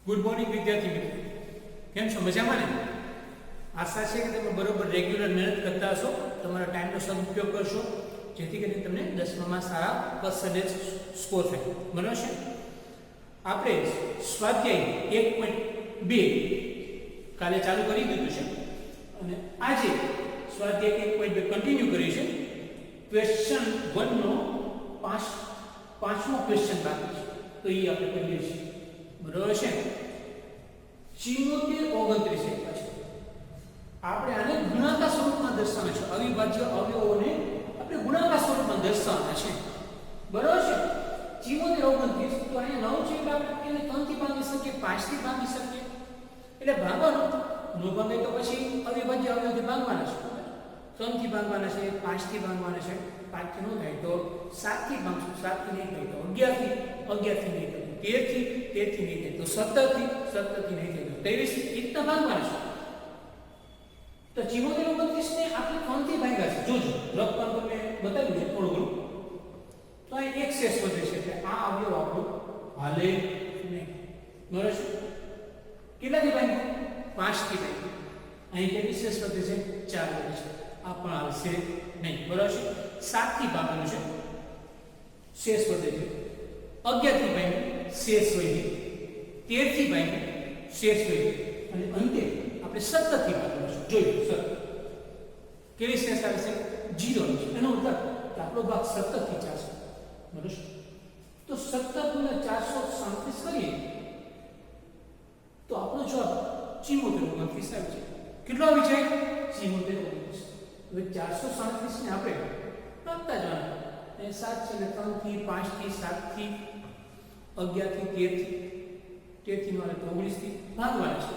Good morning વિદ્યાર્થી મિત્રો, કેમ છો? મજામાં ને? આશા છે કે તમે બરોબર રેગ્યુલર મહેનત કરતા હશો, તમારા ટાઈમનો સદુપયોગ કરશો, જેથી કરીને તમને 10મામાં સારા પર્સન્ટેજ સ્કોર થાય. બરાબર છે? આપણે સ્વાધ્યાય 1.2 કાલે ચાલુ કરી દીધું છે અને આજે સ્વાધ્યાય 1.2 કન્ટિન્યુ કરી છે. ક્વેશ્ચન 1 નો પાંચમો ક્વેશ્ચન બાકી છે, તો એ આપણે કરીએ છીએ. બરાબર છે? 74 29 છે. આપણે આને ગુણાકાર સ્વરૂપમાં દર્શાવવાના છે. અવિભાજ્ય અવયવોને આપણે ગુણાકાર સ્વરૂપમાં દર્શાવવાના છે. બરાબર છે? 74 29 તો અહીંયા 9 છે એટલે આપણે એને 3 થી ભાગી શકીએ, 5 થી ભાગી શકીએ. એટલે ભાગવાનું નો ભાગે તો પછી અવિભાજ્ય અવયવથી ભાગવાના છે. 3 થી ભાગવાના છે, 5 થી ભાગવાના છે. 5 થી નો થાય તો 7 થી ભાગશું, 7 થી નહીં થાય તો 11 થી નહીં થાય, 13 થી નહીં થાય તો 17 થી નહીં થાય તો 23 ઇતના ભાગવાના છે. તો 74 29 ને આપણે 3 થી ભાગ્યા છે. જોજો રફ કામ તમને બતાવ્યું છે થોડું ઘણું. તો અહીં એક શેષ વધે છે એટલે આ અવયવ આપણો હાલે નહીં. બરાબર છે? કેટલાથી ભાગ્યું? 5 થી ભાગ્યું. અહીં કેટલી શેષ વધે છે? 4 વધે છે. આ પણ હાલશે નહીં. બરાબર છે? 7 થી ભાગવાનું છે, શેષ વધે છે. 11 થી ભાગ્યું, શેષ વધે. 13 થી ભાગ્યું, શેષ વધે. અને અંતે આપણે 17 થી ભાગવાનું છે. જોયું 17 કેવી શેષ આવે છે? 0 છે. એનો મતલબ કે આપણો ભાગ 17 થી 4 છે. બરાબર છે? તો 17 * 437 કરીએ તો આપણો જવાબ 74 29 આવે છે. કેટલો આવી જાય? 74 29. હવે 437 ને આપણે ભાગતા જવાના. એ 7 છે એટલે 3 થી 5 થી 7 થી 11 થી 13 થી મારે 19 થી ભાગવાના છે.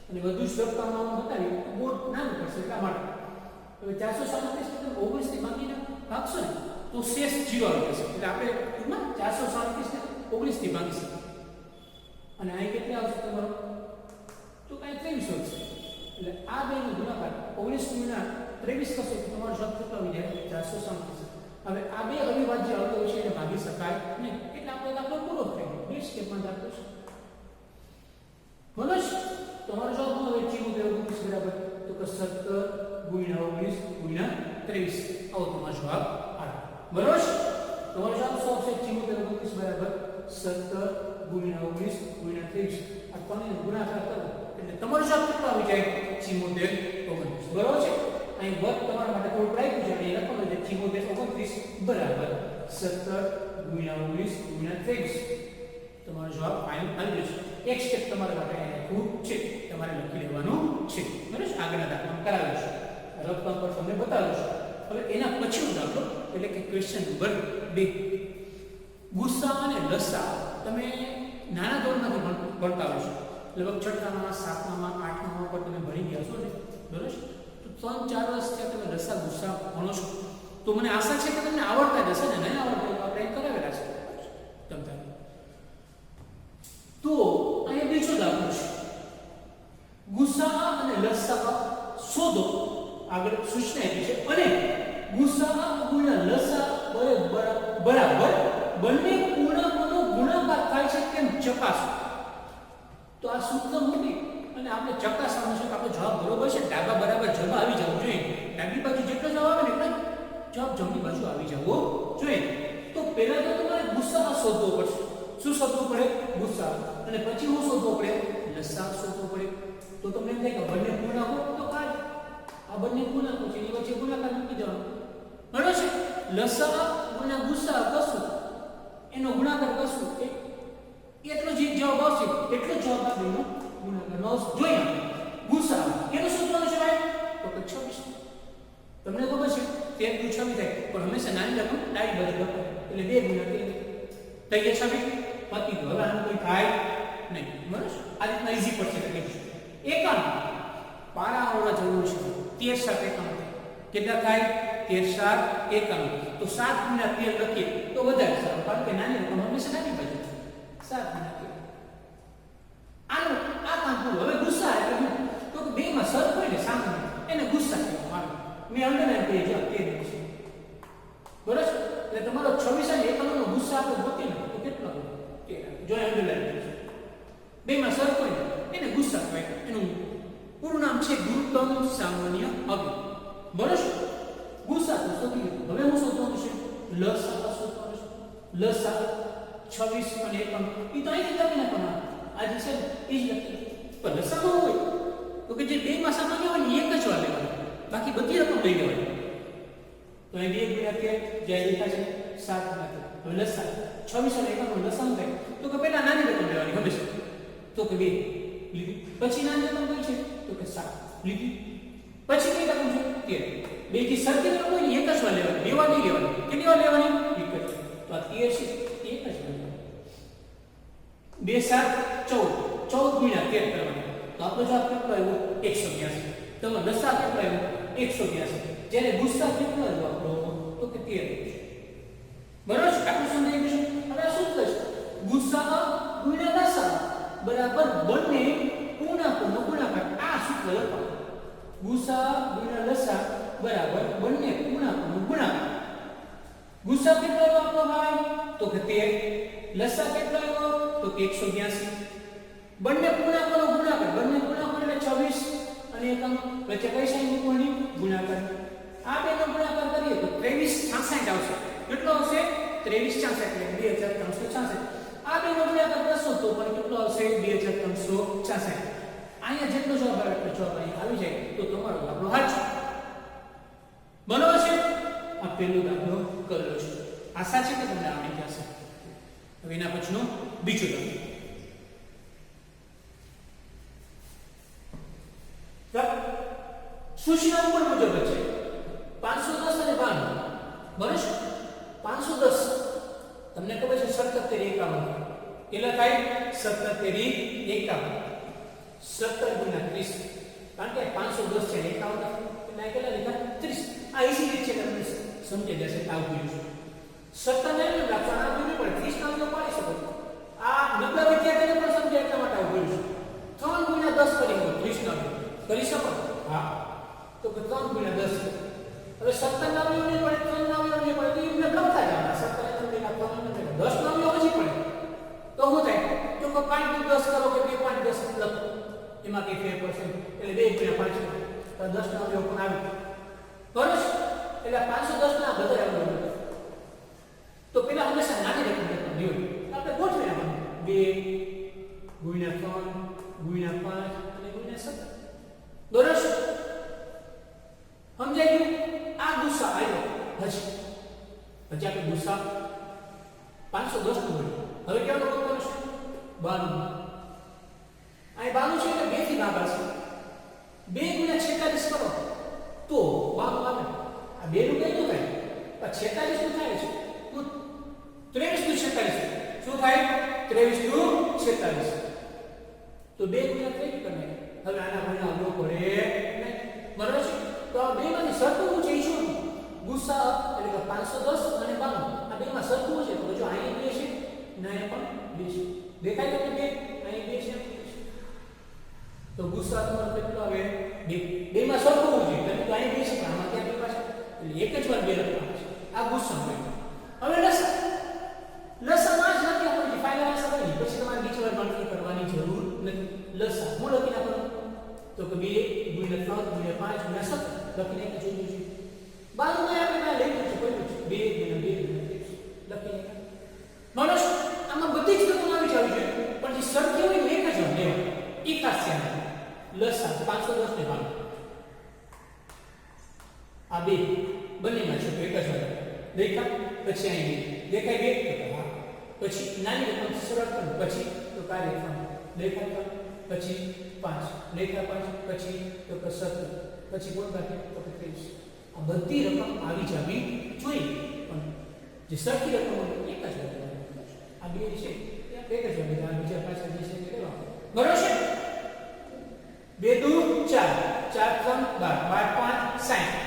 અને વધુ સરખામમાં બતાવી બોર્ડ નાનું પડશે એટલા માટે. હવે 437 ને 19 થી ભાગીને ભાગશો ને તો શેષ 0 આવી જશે. એટલે આપણે ટૂંકમાં 437 ને 19 થી ભાગીશું. અને અહીં કેટલા આવશે તમારો? તો કાંઈ 23 આવશે. એટલે આ બેનો ગુણાકાર 19 * 23 કરશો તો તમારો જવાબ કેટલો આવી જાય? 437. હવે આ બે અવિભાજ્ય અવયવ છે એને ભાગી શકાય નહીં. એટલે આપણો દાખલો પૂરો થઈ ગયો. બે સ્ટેપમાં દાખલો છે. બરાબર છે? તમારો જવાબ શું આવે? 74 બરાબર તો કે 17 * 19 * 23. આવો તમારો જવાબ આવે. બરાબર છે? તમારો જવાબ શું આવશે? 74 29 બરાબર 17 * 19 * 23. આ ત્રણેયનો ગુણાકાર કરો એટલે તમારો જવાબ કેટલો આવી જાય? 74 29. બરાબર છે? અહીં વર્ગ તમારા માટે થોડું રાખ્યું છે એટલે લખવાનું છે 74 29 બરાબર 17 * 19 * 23. તમારો જવાબ ફાઇનલ આવી જશે. એક સ્ટેપ તમારા માટે ખૂબ છે, તમારે લખી લેવાનું છે. બરાબર? આગળના દાખલામાં કરાવ્યું છે, રફ કામ પર તમને બતાવ્યું છે. હવે એના પછીનો દાખલો એટલે કે ક્વેશ્ચન નંબર 2. ગુસ્સા અને લસા તમે નાના ધોરણમાંથી ભણતા હશો. લગભગ 6માં 7માં 8માં પર તમે ભણી ગયા છો ને. બરાબર છે? તો 3-4 વર્ષથી તમે લસા ગુસ્સા ભણો છો, તો મને આશા છે કે તમને આવડતા જ હશે ને. નહીં આવડતા આપણે કરાવેલા છે તમને. તો અહીંયા બીજો દાખલો છે. ગુસ્સા અને લસા શોધો. આગળ સૂચના આપી છે અને ગુસ્સા * લસા બરાબર બંને પૂર્ણાંકોનો ગુણાકાર થાય છે કેમ ચકાસો. તો આ સૂત્ર મૂકી અને આપણે ચકાસવાનું છે કે આપણો જવાબ બરોબર છે. ડાબા બરાબર જવાબ આવી જવો જોઈએ. ડાબી બાજુ જેટલો જવાબ આવે ને એટલો જવાબ જમણી બાજુ આવી જવો જોઈએ. તો પહેલા તો તમારે ગુસ્સા શોધવો પડશે. શું શોધવું પડે? ગુસ્સા. અને પછી શું શોધવો પડે? લસા શોધવો પડે. તો તમને એમ થાય કે બંને પૂર્ણાંકો તો કાઢ. આ બંને પૂર્ણાંકો છે એની વચ્ચે ગુણાકાર મૂકી દેવાનો. બરાબર છે? લસા * ગુસ્સા કરશું, એનો ગુણાકાર કરશું એટલો જ જવાબ આવશે. એટલો જ જવાબ આપણે એનો ગુણાકાર નો જોઈએ. ગુસ્સા કેનો શોધવાનો છે ભાઈ? તો કે 26. તમને ખબર છે 13 * 26 થાય, પણ હંમેશા નાની રકમ ડાબી બાજુ લખો એટલે 2 * 13 થઈ ગયા 26. પતી ગયું. હવે આનું કોઈ થાય નહીં. બરાબર? આ રીતના ઈઝી પડશે એટલે લખીશું. 51 પારાઓના જરૂર છે. 13 * 51 કેટલા થાય? 13 * 51. તો 7 * 13 લખીએ તો વધારે સારું, કારણ કે નાની રકમ હંમેશા નાની બાજુ 7 * 13. આનું આ કામ પૂરું. હવે ગુસ્સા એટલે હું તો કે બેમાં સરખો હોય ને સામે એને ગુસ્સા કહેવામાં આવે. મેં અંડરલાઈન કરી જો 13 છે. બરાબર? એટલે તમારો 26 અને 51 નો ગુસ્સા આપણે ગોતીએ ને તો કેટલો આવે? 13. જો અંડરલાઈન કરી. લઘુત્તમ સામાન્ય અવયવ. બરાબર છે? ગુસા તો શોધી લીધું. હવે હું શોધવાનું છે લસા શોધવાનું છે. લસા 26 અને 51 એ તો અહીંથી લખી નાખવાના. આ જે છે એ જ લખી. પણ લસામાં હોય તો કે જે બેમાં સામાન્ય હોય ને એક જ વાર લેવાની, બાકી બધી રકમ લઈ લેવાની. તો અહીં 2 ગુણ્યા કે જે લખા છે 7 ગુણ્યા. હવે લસા 26 અને 51 લસા થાય તો કે પહેલા નાની રકમ લેવાની હંમેશા. તો કે 2 લીધી. પછી નાની રકમ કઈ છે તો કે 7 લીધી. પછી કઈ રકમ છે 13. બે થી સરખી રકમ હોય એક જ વાર લેવાની, બે વાર નહીં લેવાની. કેટલી વાર લેવાની? એક જ. તો આ 13 છે એક જ વાર. 2 7 14 14 ગુણ્યા 13 કરવાની. તો આપણો જવાબ કેટલો આવ્યો? 182. તો લસા કેટલો આવ્યો? 182. જ્યારે ગુસા કેટલો આવ્યો આપણો? તો કે 13. બરાબર છે? આટલું સમજાઈ ગયું છે. હવે આ શું થશે? ગુસા ગુણ્યા લસા બરાબર બંને પૂર્ણાંકોનો ગુણાકાર. આ સૂત્ર લખો. ગુસા ગુણ્યા લસા બરાબર બંને પૂર્ણાંકોનો ગુણાકાર. ગુસા કેટલો આવ્યો આપણો ભાઈ? તો કે 13. લસા કેટલો આવ્યો? તો કે 182. બંને પૂર્ણાંકોનો ગુણાકાર. બંને પૂર્ણાંકો એટલે 26 અને 51 વચ્ચે કઈ સાઈન મૂકવાની? ગુણાકાર. આ બેનો ગુણાકાર કરીએ તો 2366 આવશે. કેટલો આવશે? 2366 એટલે 2366. આ બેનો ગુણાકાર કરશો તો પણ કેટલો આવશે? 2366. અહીંયા જેટલો જવાબ આવે એટલો જવાબ અહીં આવી જાય તો તમારો દાખલો સાચો. બરાબર છે? આ પહેલો દાખલો કર્યો છે. આશા છે કે તમને આવડી જશે. હવે એના પછીનો બીજો દાખલો. સૂચના ઉપર મુજબ છે 510 અને 92. બરાબર છે? 510 તમને ખબર છે 77 51 કેટલા થાય? 77 51 17 ગુણ્યા 30. કારણ કે 510 છે 51 એટલે કેટલા લીધા? 30. આ ઈઝી રીત છે તમને સમજી જશે. આવું ગયું છે 17 ને લખવાના નહીં પડે 30 ના તો પાડી શકો. આ નબળા વિદ્યાર્થીને પણ સમજે એટલા માટે આવું ગયું છે. 3 ગુણ્યા 10 કરી શકો 30 ના કરી શકો. હા તો કે 3 ગુણ્યા 10. હવે 17 ના આવ્યો નહીં પડે 3 ના આવ્યો નહીં પડે તો એમને લખતા જવાના. 17 ને લખવાના 10 ના આવ્યો હજી પડે તો શું થાય? તો કે 5 * 10 કરો કે 2 * 5 10 લખો. એમાં કઈ ફેર પડશે એટલે 2 ગુણ્યા 5 તો 10 ના આવ્યો પણ આવે. બરાબર એટલે 510 ના બધા આવ્યો. તો પેલા હંમેશા નાની રકમ લેવાની હોય. આપણે ગોઠવી નાખવાનું 2 ગુણ્યા 3 ગુણ્યા 5 અને ગુણ્યા 17. બરાબર સમજાઈ ગયું? આ ગુસા આવ્યો હજી. પછી આપણે ગુસા 510 નો મળ્યો. હવે કેવો કરવાનો છે? 92. આ 92 છે એટલે 2 થી ભાગાશે. 2 ગુણ્યા 46 કરો તો 92 આવે. આ 2 નું કઈ ન થાય. પણ 46 નું થાય છે. 23 નું 46 શું થાય? 23 નું 46. તો 2 ગુણ્યા 3 કરને. હવે આના ગુણ્યા આવવો પડે નહીં. બરાબર છે? તો આ બેમાંથી સરખું છે શું? ગુસા એટલે કે 510 અને 92 આ બેમાં સરખું છે. તો જો અહીં 2 છે ને અહીંયા પણ 2 છે. દેખાય છે કે 2 અહીં 2 છે. તો ગુસા તમારો કેટલો આવે? 2. બેમાં સરખું છે એટલે તો અહીં 2 છે પણ આમાં ક્યાં 2 પાછા એટલે એક જ વાર 2 લખવાનું છે. આ ગુસા હોય. હવે લસા લસામાં જ નથી આપણે ફાઇનલ આન્સર આવી. પછી તમારે બીજી વાર ગણતરી કરવાની જરૂર નથી. લસા હું લખી નાખું તો કે 2 ગુણ્યા 3 ગુણ્યા 5 ગુણ્યા 7 લખીને એક જોયું છે. 92 માં આપણે લઈ લીધું છે કોઈ છે 2 ગુણ્યા 2 ગુણ્યા 30 લખીને. માનો આમાં બધી જ રકમ આવી જાવી છે પણ જે સરખી હોય એક જ વાર લેવાની. એ ખાસ છે લસા 510 ને 92 આ બે બંનેમાં છે એક જ વાર દેખા. પછી અહીં દેખાય 2 તો પછી નાની રકમ સરળ કરો પછી તો કાર્ય દેખાય પછી 5 લેખા 5 પછી તો કે 17 પછી કોણ બાકી તો કે 30. આ બધી રકમ આવી જવી જોઈએ પણ જે સરખી રકમ હોય એક જ વાર. આ બે છે એક જ વાર. આ બીજા પાછા જે છે તે લેવા. બરોબર છે? 2 2 4 4 3 12 12 5 60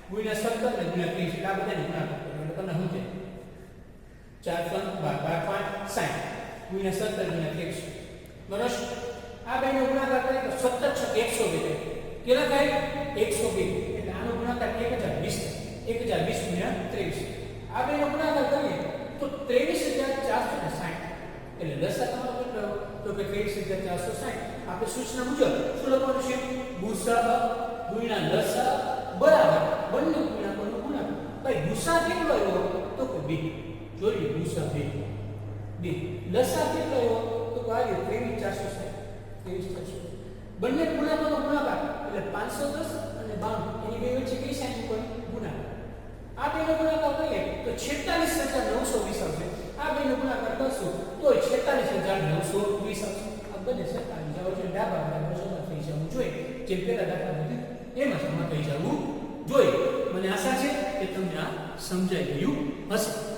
ગુણ્યા 17 ને ગુણ્યા 30 આ બધાને ગુણાકાર કરો એટલે તમને શું છે 4 3 12 12 5 60 ગુણ્યા 17 ગુણ્યા 30. બરોબર? આ બેનો ગુણાકાર કરીએ તો 17 * 102 કેટલા થાય? 102 એટલે આનો ગુણાકાર 1020 1020 ગુણ્યા 23. આ બેનો ગુણાકાર કરીએ તો 23460 એટલે લસા તમારો કેટલો તો તો કે કઈ રીતે 460 આપણે સૂચના મુજબ શું લખવાનું છે ગુસા ગુણ્યા લસા બરાબર બંને ગુણાકારનો ગુણાકાર ભાઈ ગુસા કેટલો આવ્યો તો કે 2 જોઈએ ગુસા 2 લસા કેટલો આવ્યો તો કે આ 23460 23460 બંને ગુણાકારનો ગુણાકાર એટલે 510 અને 92 એની બે વચ્ચે કઈ સાઈન ઉપર ગુણાકાર આ બેનો ગુણાકાર કરીએ તો 46920 આવશે આ બેનો ગુણાકાર કરશું તો 46920 આવશે આ બંને સરખાવી જાવ છે ડાબા બાજુ જમા થઈ જવું જોઈએ જેમ પેલા દાખલા હતી એમાં જમા થઈ જવું જોઈએ મને આશા છે કે તમને આ સમજાઈ ગયું હશે